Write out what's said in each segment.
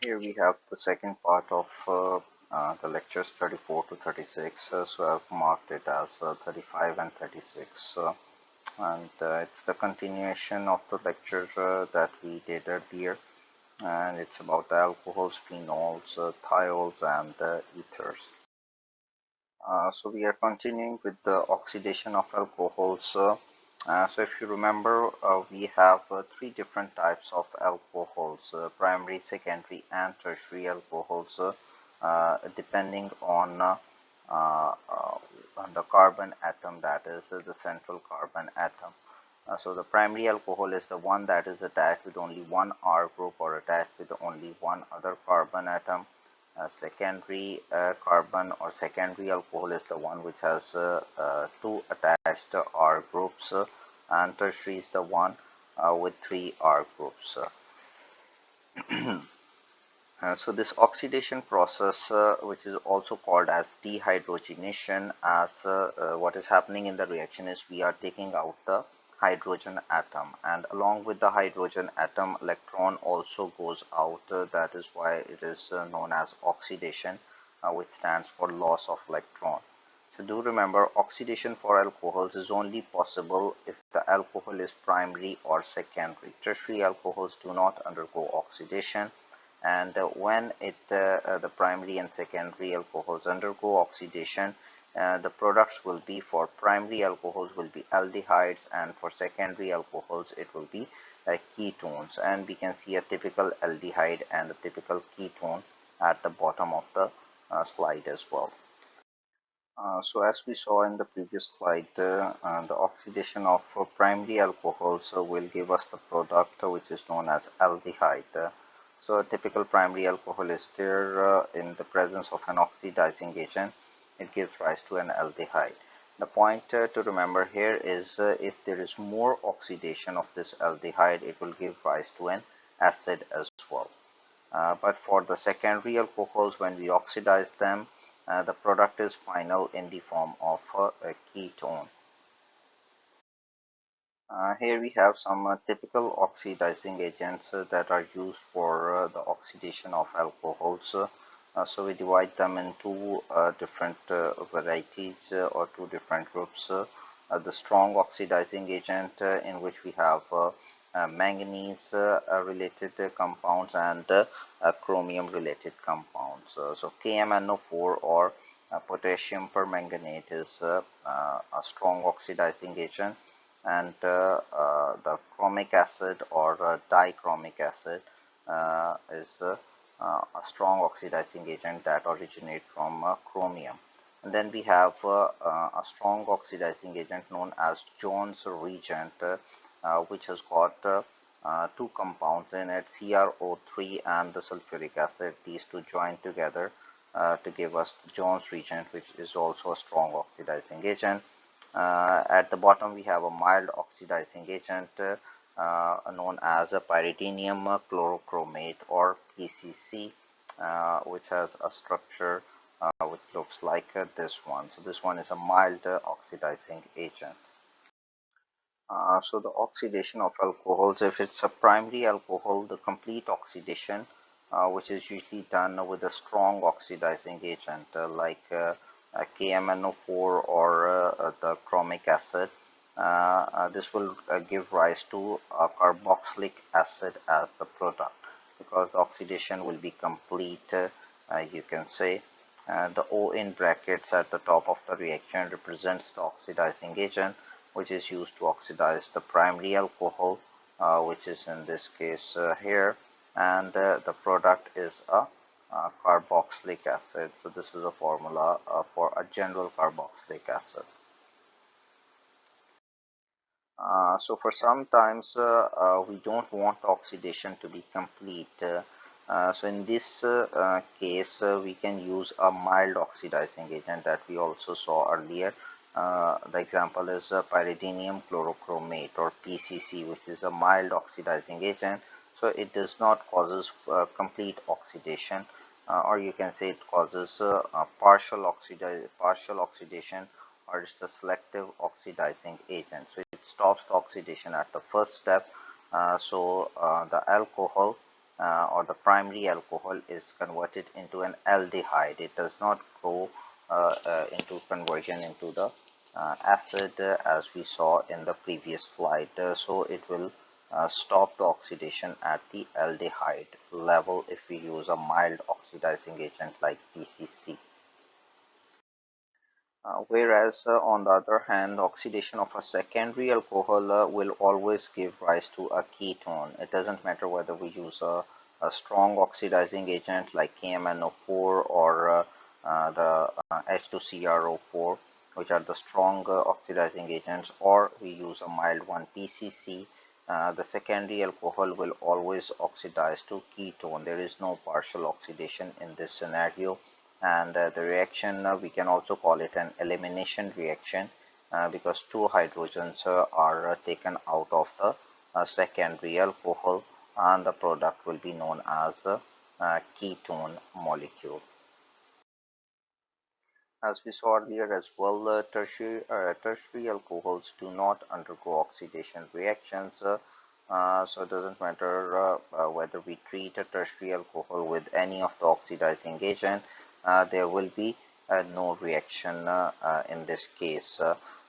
Here we have the second part of the lectures 34 to 36. So I've marked it as 35 and 36. And it's the continuation of the lecture that we did earlier. And it's about the alcohols, phenols, thiols, and ethers. So we are continuing with the oxidation of alcohols. So if you remember, we have three different types of alcohols: primary, secondary, and tertiary alcohols, depending uh, on the carbon atom, that is the central carbon atom. So the primary alcohol is the one that is attached with only one R group or attached with only one other carbon atom. Secondary carbon or secondary alcohol is the one which has two attached R groups, and tertiary is the one with three R groups. So this oxidation process, which is also called as dehydrogenation, as what is happening in the reaction is we are taking out the hydrogen atom, and along with the hydrogen atom, electron also goes out. That is why it is known as oxidation, which stands for loss of electron. So do remember, oxidation for alcohols is only possible if the alcohol is primary or secondary. Tertiary alcohols do not undergo oxidation, and when the primary and secondary alcohols undergo oxidation, the products will be, for primary alcohols will be aldehydes, and for secondary alcohols it will be ketones. And we can see a typical aldehyde and a typical ketone at the bottom of the slide as well. So as we saw in the previous slide, the oxidation of primary alcohols will give us the product which is known as aldehyde. So a typical primary alcohol is there in the presence of an oxidizing agent. It gives rise to an aldehyde. The point to remember here is if there is more oxidation of this aldehyde, it will give rise to an acid as well. But for the secondary alcohols, when we oxidize them, the product is final in the form of a ketone. Here we have some typical oxidizing agents that are used for the oxidation of alcohols. So we divide them into different varieties or two different groups. The strong oxidizing agent, in which we have manganese related compounds and chromium related compounds. So KMnO4 or potassium permanganate is a strong oxidizing agent, and the chromic acid or dichromic acid is a strong oxidizing agent that originates from chromium. And then we have a strong oxidizing agent known as Jones reagent, which has got two compounds in it, CrO3 and the sulfuric acid. These two join together to give us the Jones reagent, which is also a strong oxidizing agent. At the bottom we have a mild oxidizing agent known as a pyridinium chlorochromate or PCC, which has a structure which looks like this one. So this one is a mild oxidizing agent. So the oxidation of alcohols, if it's a primary alcohol, the complete oxidation, which is usually done with a strong oxidizing agent like KMnO4 or the chromic acid. This will give rise to carboxylic acid as the product, because the oxidation will be complete, you can say. The O in brackets at the top of the reaction represents the oxidizing agent, which is used to oxidize the primary alcohol, which is in this case here, and the product is a carboxylic acid. So this is a formula for a general carboxylic acid. So for sometimes we don't want oxidation to be complete. So in this case, we can use a mild oxidizing agent that we also saw earlier. The example is pyridinium chlorochromate or PCC, which is a mild oxidizing agent. So it does not causes complete oxidation, or you can say it causes partial oxidation, or it's a selective oxidizing agent. So it stops the oxidation at the first step. The alcohol or the primary alcohol is converted into an aldehyde. It does not go into conversion into the acid as we saw in the previous slide. So it will stop the oxidation at the aldehyde level if we use a mild oxidizing agent like PCC. Whereas on the other hand, oxidation of a secondary alcohol will always give rise to a ketone. It doesn't matter whether we use a strong oxidizing agent like KMnO4 or the H2CrO4, which are the strong oxidizing agents, or we use a mild one, PCC. The secondary alcohol will always oxidize to ketone. There is no partial oxidation in this scenario, and the reaction we can also call it an elimination reaction because two hydrogens are taken out of the secondary alcohol, and the product will be known as a ketone molecule. As we saw earlier as well, tertiary alcohols do not undergo oxidation reactions, so it doesn't matter whether we treat a tertiary alcohol with any of the oxidizing agent, there will be no reaction in this case,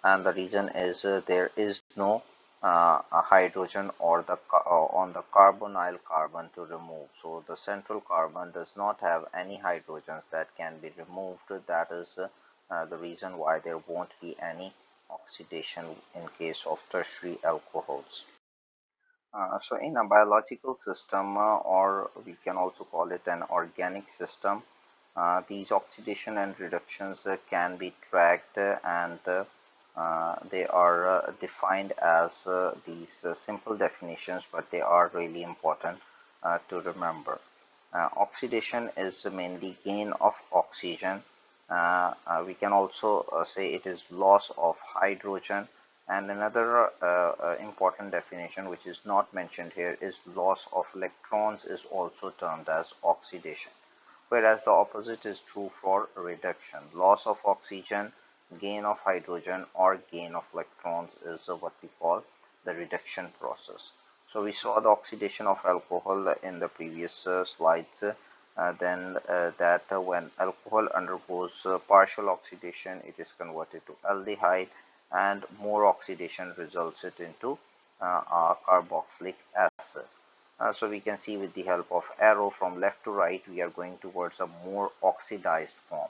and the reason is there is no a hydrogen or the on the carbonyl carbon to remove. So the central carbon does not have any hydrogens that can be removed. That is the reason why there won't be any oxidation in case of tertiary alcohols. So in a biological system, or we can also call it an organic system, these oxidation and reductions can be tracked, and they are defined as these simple definitions, but they are really important to remember. Oxidation is mainly gain of oxygen. We can also say it is loss of hydrogen, and another important definition which is not mentioned here is loss of electrons is also termed as oxidation, whereas the opposite is true for reduction. Loss of oxygen, gain of hydrogen, or gain of electrons is what we call the reduction process. So we saw the oxidation of alcohol in the previous slides. Then that when alcohol undergoes partial oxidation, it is converted to aldehyde, and more oxidation results it into a carboxylic acid. So we can see with the help of arrow from left to right, we are going towards a more oxidized form.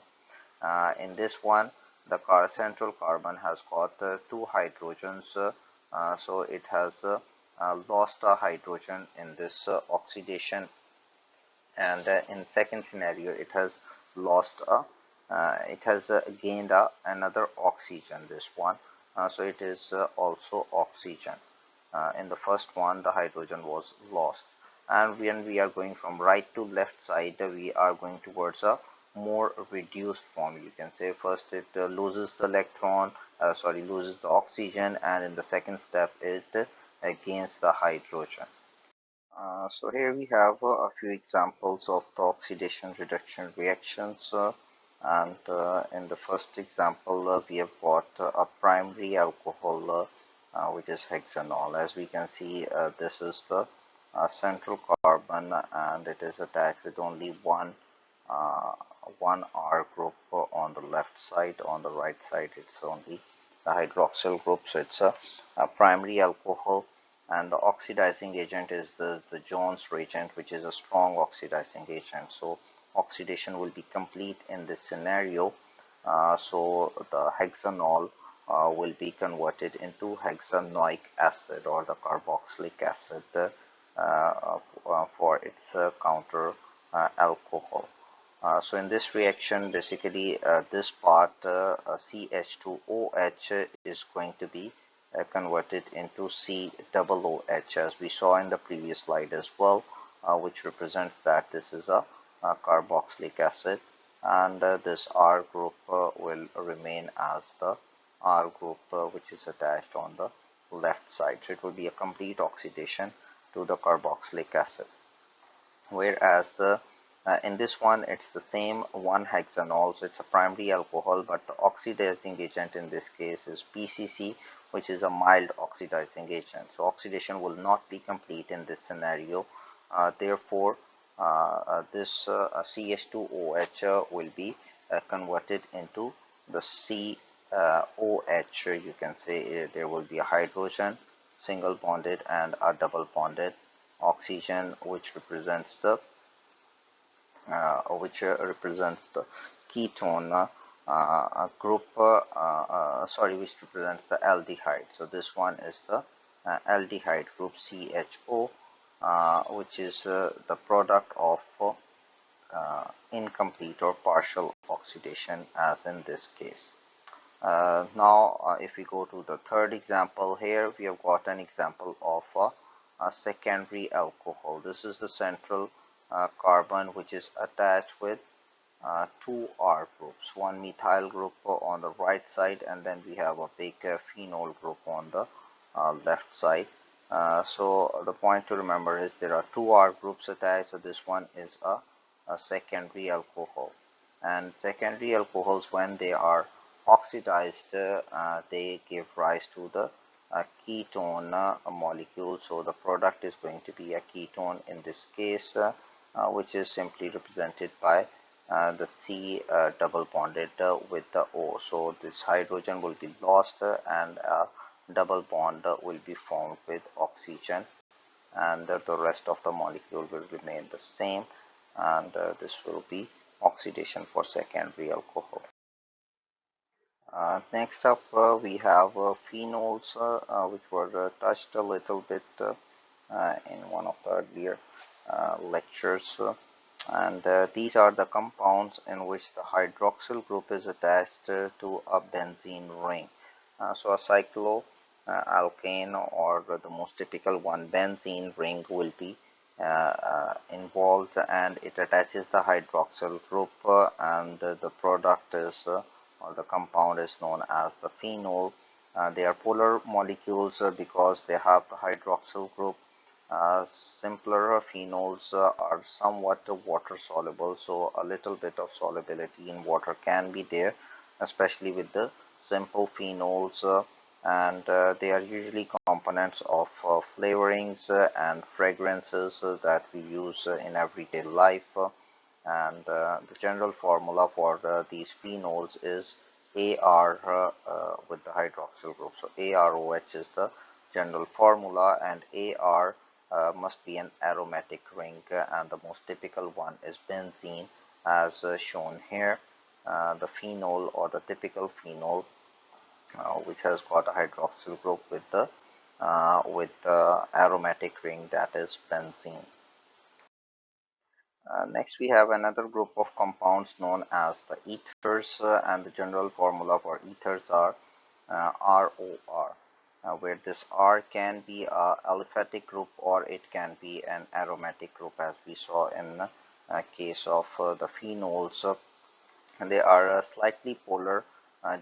In this one, the central carbon has got two hydrogens, so it has lost a hydrogen in this oxidation, and in second scenario it has lost a gained another oxygen, this one, so it is also oxygen. In the first one the hydrogen was lost, and when we are going from right to left side, we are going towards a more reduced form. You can say first it loses the electron, loses the oxygen, and in the second step it gains the hydrogen. So here we have a few examples of the oxidation reduction reactions, and in the first example we have got a primary alcohol which is hexanol. As we can see, this is the central carbon, and it is attached with only one R group on the left side. On the right side it's only the hydroxyl group, so it's a primary alcohol, and the oxidizing agent is the Jones reagent, which is a strong oxidizing agent. So oxidation will be complete in this scenario. So the hexanol will be converted into hexanoic acid, or the carboxylic acid, for its counter alcohol. So in this reaction, basically this part CH2OH is going to be converted into COOH, as we saw in the previous slide as well, which represents that this is a carboxylic acid, and this R group will remain as the R group which is attached on the left side. So it will be a complete oxidation to the carboxylic acid. Whereas in this one it's the same one hexanol, so it's a primary alcohol, but the oxidizing agent in this case is PCC, which is a mild oxidizing agent. So oxidation will not be complete in this scenario. Therefore, this CH2OH will be converted into the COH. You can say there will be a hydrogen, single bonded and a double bonded oxygen, which represents the ketone group, which represents the aldehyde. So this one is the aldehyde group CHO, which is the product of incomplete or partial oxidation, as in this case. Now, if we go to the third example, here we have got an example of a secondary alcohol. This is the central carbon which is attached with two R groups, one methyl group on the right side, and then we have a big phenol group on the left side. So the point to remember is there are two R groups attached, so this one is a secondary alcohol. And secondary alcohols, when they are oxidized, they give rise to the ketone molecule. So the product is going to be a ketone in this case, which is simply represented by the C double bonded with the O. So this hydrogen will be lost and double bond will be formed with oxygen, and the rest of the molecule will remain the same, and this will be oxidation for secondary alcohol. Next up, we have phenols, which were touched a little bit in one of the earlier lectures. And these are the compounds in which the hydroxyl group is attached to a benzene ring. So a cycloalkane, or the most typical one, benzene ring, will be involved, and it attaches the hydroxyl group, and the product is or the compound is known as the phenol. They are polar molecules because they have the hydroxyl group. Simpler phenols are somewhat water soluble, so a little bit of solubility in water can be there, especially with the simple phenols, and they are usually components of flavorings and fragrances that we use in everyday life. And the general formula for these phenols is AR with the hydroxyl group. So AROH is the general formula, and AR must be an aromatic ring, and the most typical one is benzene, as shown here. The phenol, or the typical phenol, which has got a hydroxyl group with the aromatic ring, that is benzene. Next, we have another group of compounds known as the ethers, and the general formula for ethers are ROR, where this R can be a aliphatic group or it can be an aromatic group, as we saw in the case of the phenols. And they are slightly polar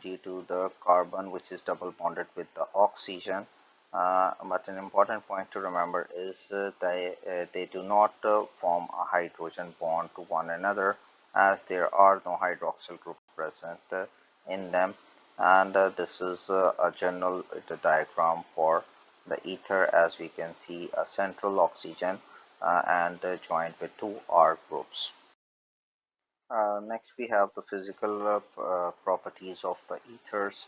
due to the carbon, which is double bonded with the oxygen. But an important point to remember is they do not form a hydrogen bond to one another, as there are no hydroxyl group present in them. And this is a general diagram for the ether, as we can see a central oxygen and joined with two R groups. Next, we have the physical properties of the ethers.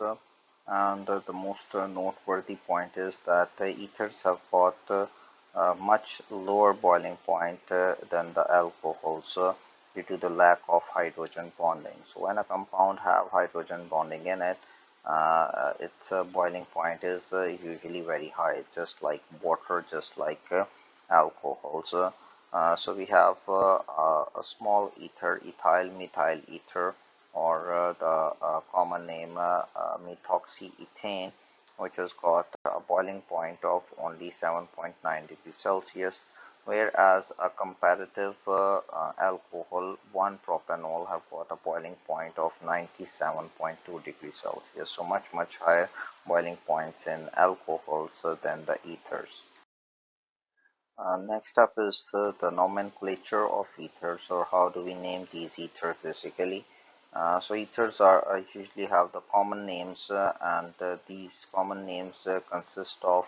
And the most noteworthy point is that the ethers have got a much lower boiling point than the alcohols due to the lack of hydrogen bonding. So when a compound have hydrogen bonding in it, its boiling point is usually very high, just like water, just like alcohols. So we have a small ether, ethyl methyl ether, or the common name methoxyethane, which has got a boiling point of only 7.9 degrees Celsius, whereas a comparative alcohol 1-propanol have got a boiling point of 97.2 degrees Celsius. So much higher boiling points in alcohols than the ethers. Next up is the nomenclature of ethers, or how do we name these ethers basically. So ethers are usually have the common names, and these common names consist of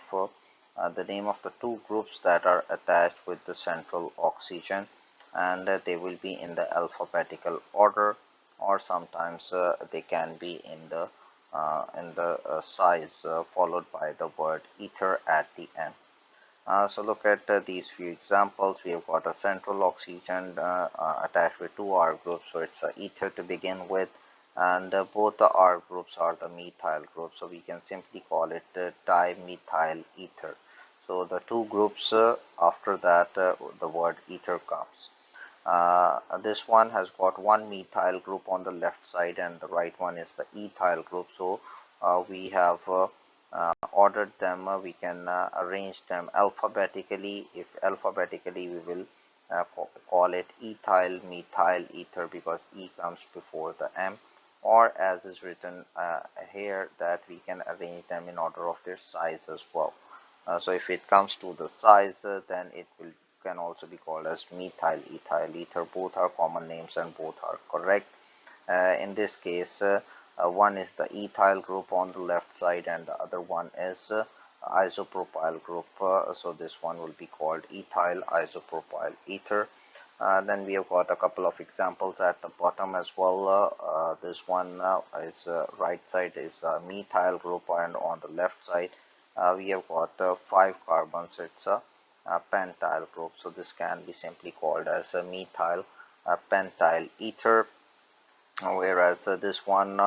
the name of the two groups that are attached with the central oxygen, and they will be in the alphabetical order, or sometimes they can be in the size followed by the word ether at the end. So look at these few examples. We have got a central oxygen attached with two R groups, so it's ether to begin with, and both the R groups are the methyl groups, so we can simply call it dimethyl ether. So the two groups after that the word ether comes. This one has got one methyl group on the left side, and the right one is the ethyl group. So we have ordered them, we can arrange them alphabetically. If alphabetically, we will call it ethyl, methyl, ether, because E comes before the M, or as is written here, that we can arrange them in order of their size as well. So if it comes to the size, then it will can also be called as methyl, ethyl, ether. Both are common names and both are correct. In this case, one is the ethyl group on the left side, and the other one is isopropyl group. So this one will be called ethyl isopropyl ether. Then we have got a couple of examples at the bottom as well. This one is right side is methyl group, and on the left side we have got 5 carbons. It's a pentyl group. So this can be simply called as a methyl pentyl ether, whereas this one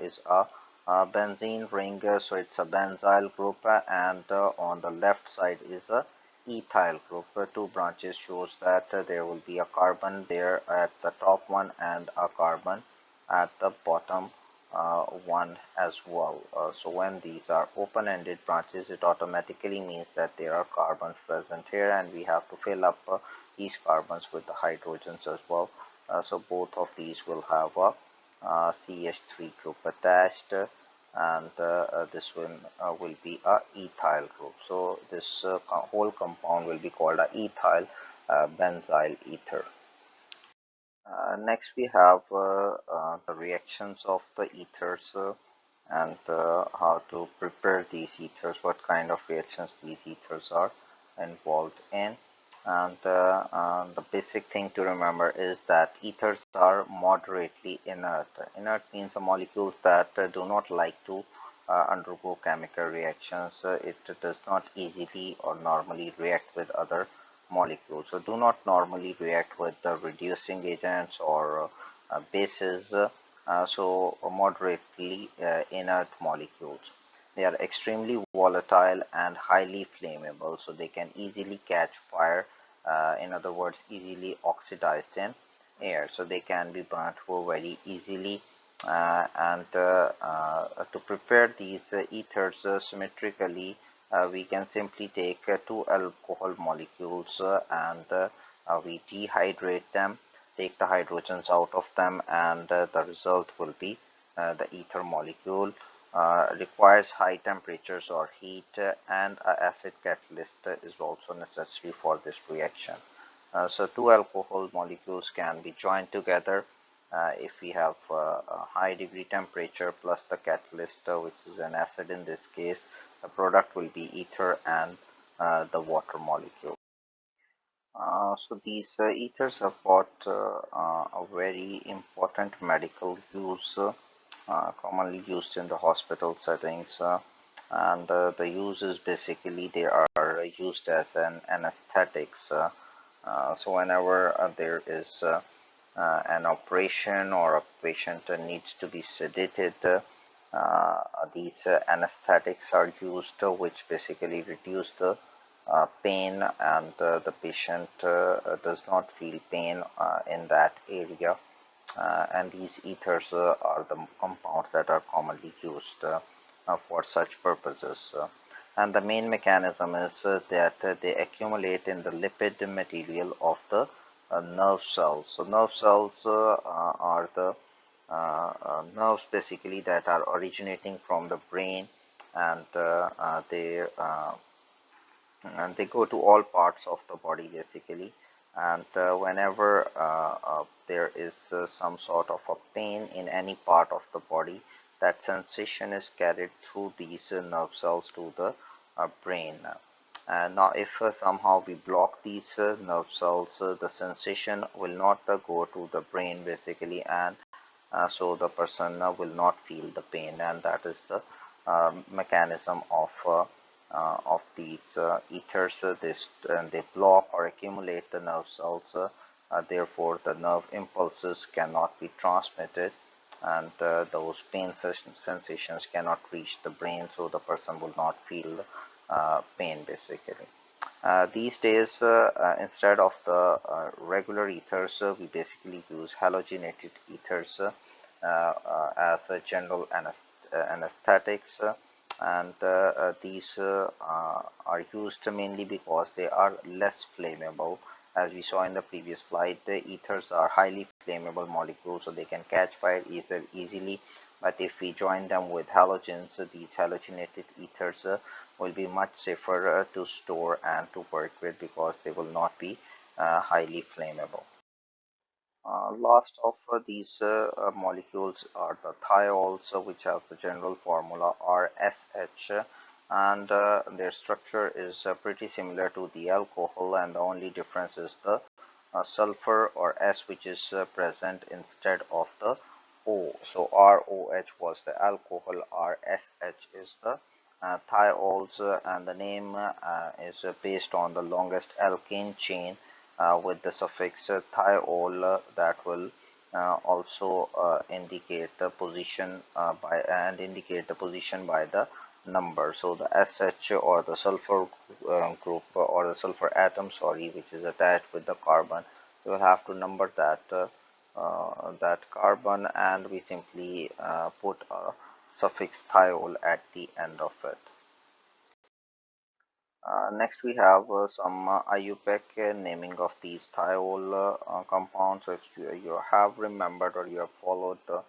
is a benzene ring, so it's a benzyl group, and on the left side is a ethyl group. Two branches shows that there will be a carbon there at the top one and a carbon at the bottom one as well. So when these are open-ended branches, it automatically means that there are carbons present here, and we have to fill up these carbons with the hydrogens as well. So both of these will have a CH3 group attached, and this one will be a ethyl group. So this whole compound will be called a ethyl benzyl ether. Next we have the reactions of the ethers, and how to prepare these ethers, what kind of reactions these ethers are involved in. And the basic thing to remember is that ethers are moderately inert. Inert means the molecules that do not like to undergo chemical reactions. It does not easily or normally react with other molecules. So do not normally react with the reducing agents or bases. So moderately inert molecules. They are extremely volatile and highly flammable, so they can easily catch fire. In other words, easily oxidized in air, so they can be burnt very easily. And to prepare these ethers symmetrically, we can simply take two alcohol molecules and we dehydrate them, take the hydrogens out of them, and the result will be the ether molecule. Requires high temperatures or heat, and an acid catalyst is also necessary for this reaction. So two alcohol molecules can be joined together if we have a high degree temperature plus the catalyst, which is an acid in this case. The product will be ether and the water molecule. So these ethers have got a very important medical use, commonly used in the hospital settings, and the use is basically they are used as an anesthetics. So whenever there is an operation or a patient needs to be sedated, these anesthetics are used, which basically reduce the pain, and the patient does not feel pain in that area. And these ethers are the compounds that are commonly used for such purposes. And the main mechanism is that they accumulate in the lipid material of the nerve cells. So nerve cells are the nerves basically that are originating from the brain, and they go to all parts of the body basically. And whenever there is some sort of a pain in any part of the body, that sensation is carried through these nerve cells to the brain. Now, if somehow we block these nerve cells, the sensation will not go to the brain basically, and so the person will not feel the pain, and that is the mechanism of these ethers. They block or accumulate the nerve cells. Therefore, the nerve impulses cannot be transmitted, and those pain sensations cannot reach the brain, so the person will not feel pain basically. These days, instead of the regular ethers, we basically use halogenated ethers as a general anesthetics, and these are used mainly because they are less flammable. As we saw in the previous slide, the ethers are highly flammable molecules, so they can catch fire easily. But if we join them with halogens, these halogenated ethers will be much safer to store and to work with, because they will not be highly flammable. Last of these molecules are the thiols, which have the general formula RSH, and their structure is pretty similar to the alcohol, and the only difference is the sulfur or S, which is present instead of the O. So ROH was the alcohol, RSH is the thiols, and the name is based on the longest alkane chain with the suffix thiol that will also indicate the position by the number. So the SH, or the sulfur group, or the sulfur atom, sorry, which is attached with the carbon, you will have to number that carbon, and we simply put a suffix thiol at the end of it. Next, we have some IUPAC naming of these thiol compounds. So if you have remembered, or you have followed the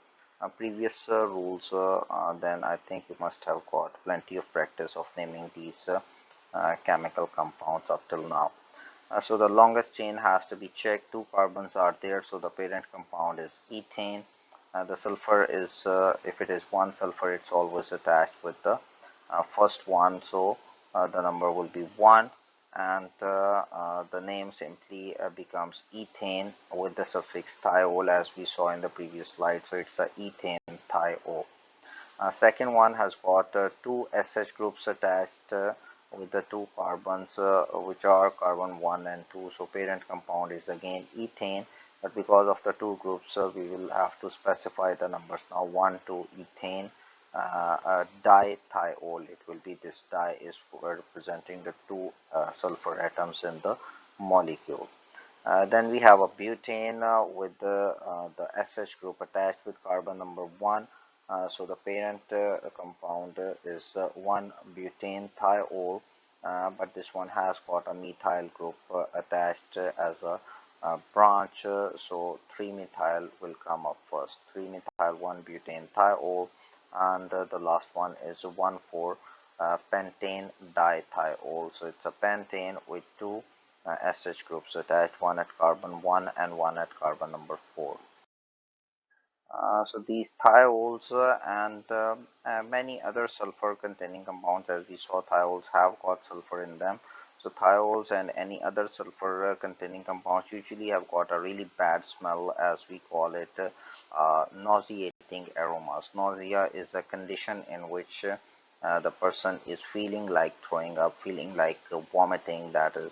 previous rules, then I think you must have got plenty of practice of naming these chemical compounds up till now. So the longest chain has to be checked. Two carbons are there, so the parent compound is ethane. The sulfur is, if it is one sulfur, it's always attached with the first one, so the number will be 1, and the name simply becomes ethane with the suffix thiol, as we saw in the previous slide. So it's the ethane thiol. Second one has got two SH groups attached with the two carbons, which are carbon 1 and 2. So parent compound is again ethane, but because of the two groups, we will have to specify the numbers now. 1, 2 ethane dithiol. It will be, this di is for representing the two sulfur atoms in the molecule. Then we have a butane with the SH group attached with carbon number 1. So the parent compound is 1-butane thiol, but this one has got a methyl group attached as a branch, so 3-methyl will come up first. 3-methyl 1-butane thiol, and the last one is 1,4-pentane dithiol. So it's a pentane with two SH groups attached, one at carbon 1 and one at carbon number 4. So these thiols and many other sulfur containing compounds, as we saw, thiols have got sulfur in them. So thiols and any other sulfur containing compounds usually have got a really bad smell, as we call it, nauseating aromas. Nausea is a condition in which the person is feeling like throwing up, feeling like vomiting, that is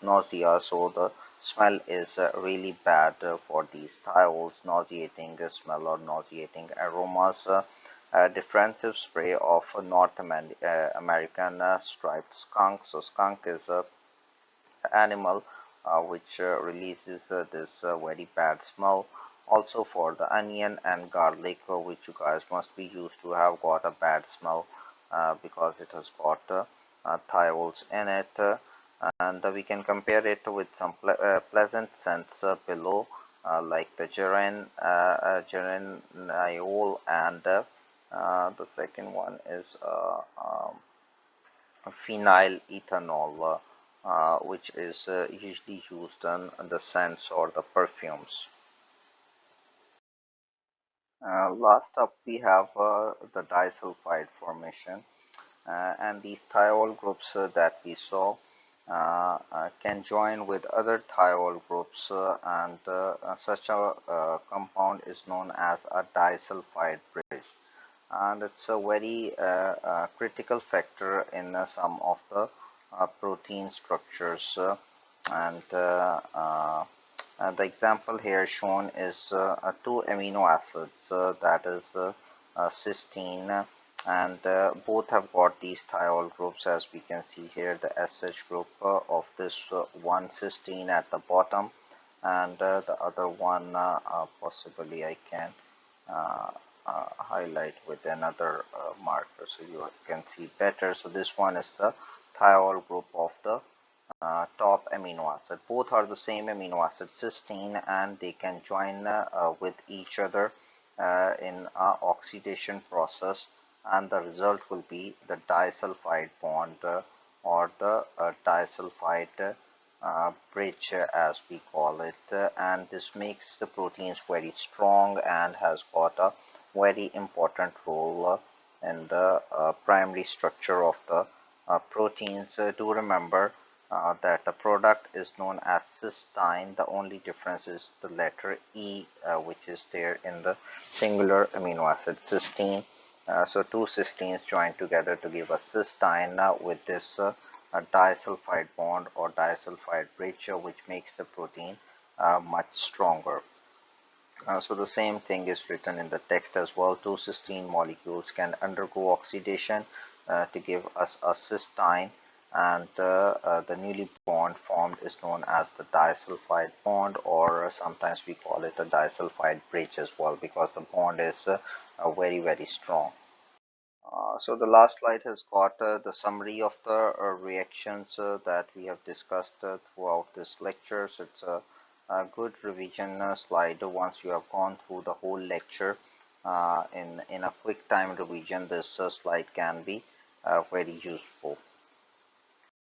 nausea. So the smell is really bad for these thiols, nauseating smell or nauseating aromas. Differential spray of North American striped skunk. So skunk is a animal which releases this very bad smell. Also for the onion and garlic, which you guys must be used to have got a bad smell because it has got thiols in it. And we can compare it with some pleasant scents below, like the geraniol, and the second one is phenyl ethanol, which is usually used on the scents or the perfumes. Last up, we have the disulfide formation. And these thiol groups that we saw can join with other thiol groups, and such a compound is known as a disulfide bridge, and it's a very critical factor in some of the protein structures. And the example here shown is two amino acids, that is cysteine, and both have got these thiol groups, as we can see here, the SH group of this one cysteine at the bottom, and the other one possibly I can highlight with another marker so you can see better. So this one is the thiol group of the top amino acid. Both are the same amino acid, cysteine, and they can join with each other in oxidation process, and the result will be the disulfide bond, or the disulfide bridge, as we call it, and this makes the proteins very strong and has got a very important role in the primary structure of the proteins. Do remember that the product is known as cysteine. The only difference is the letter E, which is there in the singular amino acid cysteine. So two cysteines join together to give a cysteine with this disulfide bond or disulfide bridge, which makes the protein much stronger. So the same thing is written in the text as well. Two cysteine molecules can undergo oxidation to give us a cysteine, and the newly bond formed is known as the disulfide bond, or sometimes we call it a disulfide bridge as well, because the bond is very strong. So the last slide has got the summary of the reactions that we have discussed throughout this lecture. So it's a good revision slide. Once you have gone through the whole lecture in a quick time revision, this slide can be very useful.